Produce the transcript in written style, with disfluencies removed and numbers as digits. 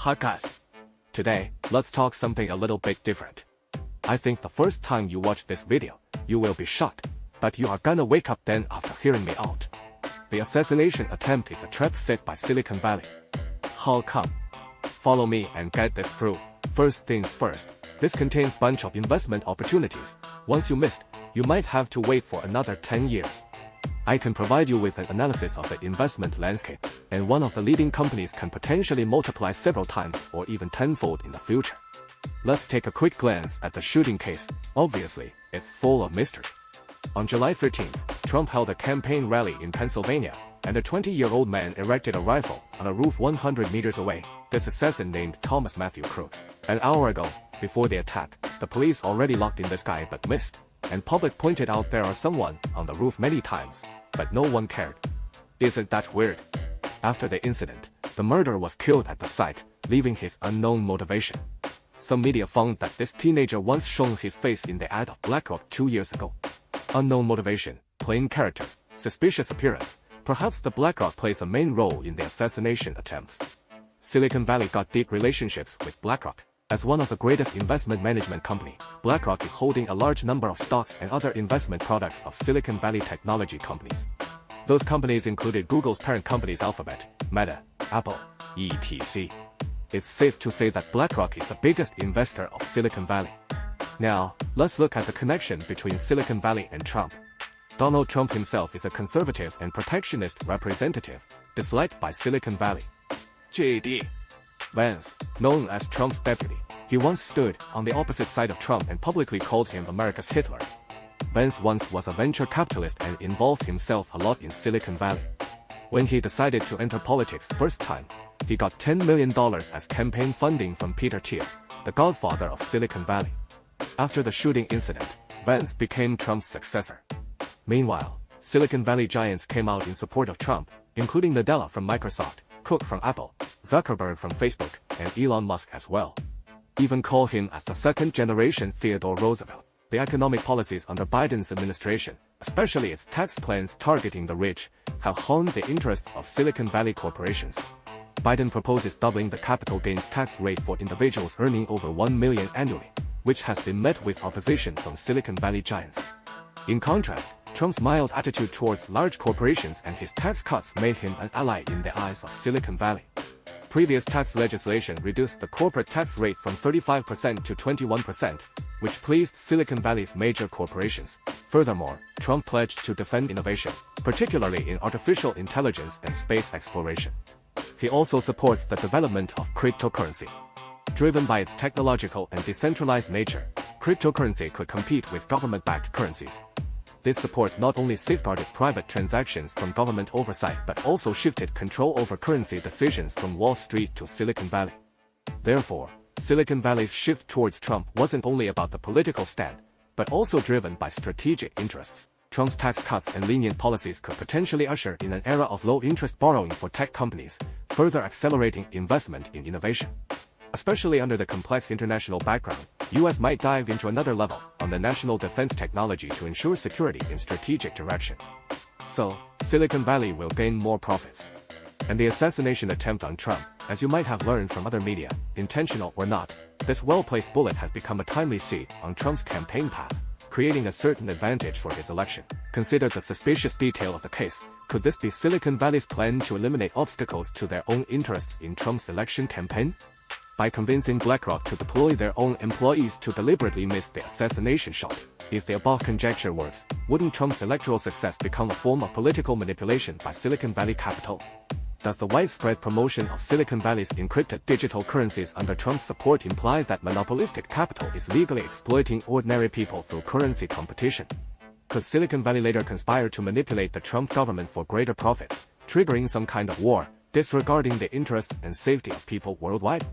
Hi guys. Today, let's talk something a little bit different. I think the first time you watch this video, you will be shocked, but you are gonna wake up then after hearing me out. The assassination attempt is a trap set by Silicon Valley. How come? Follow me and get this through. First things first, this contains bunch of investment opportunities. Once you missed, you might have to wait for another 10 years. I can provide you with an analysis of the investment landscape, and one of the leading companies can potentially multiply several times or even tenfold in the future. Let's take a quick glance at the shooting case. Obviously, it's full of mystery. On July 13th, Trump held a campaign rally in Pennsylvania, and a 20-year-old man erected a rifle on a roof 100 meters away. This assassin named Thomas Matthew Crooks. An hour ago, before the attack, the police already locked in this guy but missed, and public pointed out there are someone on the roof many times, but no one cared. Isn't that weird? After the incident, the murderer was killed at the site, leaving his unknown motivation. Some media found that this teenager once shown his face in the ad of BlackRock 2 years ago. Unknown motivation, plain character, suspicious appearance. Perhaps the BlackRock plays a main role in the assassination attempts. Silicon Valley got deep relationships with BlackRock. As one of the greatest investment management company, BlackRock is holding a large number of stocks and other investment products of Silicon Valley technology companies. Those companies included Google's parent companies Alphabet, Meta, Apple, etc. It's safe to say that BlackRock is the biggest investor of Silicon Valley. Now, let's look at the connection between Silicon Valley and Trump. Donald Trump himself is a conservative and protectionist representative, disliked by Silicon Valley. J.D. Vance, known as Trump's deputy, he once stood on the opposite side of Trump and publicly called him America's Hitler. Vance once was a venture capitalist and involved himself a lot in Silicon Valley. When he decided to enter politics first time, he got $10 million as campaign funding from Peter Thiel, the godfather of Silicon Valley. After the shooting incident, Vance became Trump's successor. Meanwhile, Silicon Valley giants came out in support of Trump, including Nadella from Microsoft, Cook from Apple, Zuckerberg from Facebook, and Elon Musk as well. Even call him as the second-generation Theodore Roosevelt. The economic policies under Biden's administration, especially its tax plans targeting the rich, have harmed the interests of Silicon Valley corporations. Biden proposes doubling the capital gains tax rate for individuals earning over $1 million annually, which has been met with opposition from Silicon Valley giants. In contrast, Trump's mild attitude towards large corporations and his tax cuts made him an ally in the eyes of Silicon Valley. Previous tax legislation reduced the corporate tax rate from 35% to 21%, which pleased Silicon Valley's major corporations. Furthermore, Trump pledged to defend innovation, particularly in artificial intelligence and space exploration. He also supports the development of cryptocurrency. Driven by its technological and decentralized nature, cryptocurrency could compete with government-backed currencies. This support not only safeguarded private transactions from government oversight but also shifted control over currency decisions from Wall Street to Silicon Valley. Therefore, Silicon Valley's shift towards Trump wasn't only about the political stand, but also driven by strategic interests. Trump's tax cuts and lenient policies could potentially usher in an era of low-interest borrowing for tech companies, further accelerating investment in innovation. Especially under the complex international background, US might dive into another level on the national defense technology to ensure security in strategic direction. So, Silicon Valley will gain more profits. And the assassination attempt on Trump, as you might have learned from other media, intentional or not, this well-placed bullet has become a timely seed on Trump's campaign path, creating a certain advantage for his election. Consider the suspicious detail of the case. Could this be Silicon Valley's plan to eliminate obstacles to their own interests in Trump's election campaign? By convincing BlackRock to deploy their own employees to deliberately miss the assassination shot. If the above conjecture works, wouldn't Trump's electoral success become a form of political manipulation by Silicon Valley capital? Does the widespread promotion of Silicon Valley's encrypted digital currencies under Trump's support imply that monopolistic capital is legally exploiting ordinary people through currency competition? Could Silicon Valley later conspire to manipulate the Trump government for greater profits, triggering some kind of war, disregarding the interests and safety of people worldwide?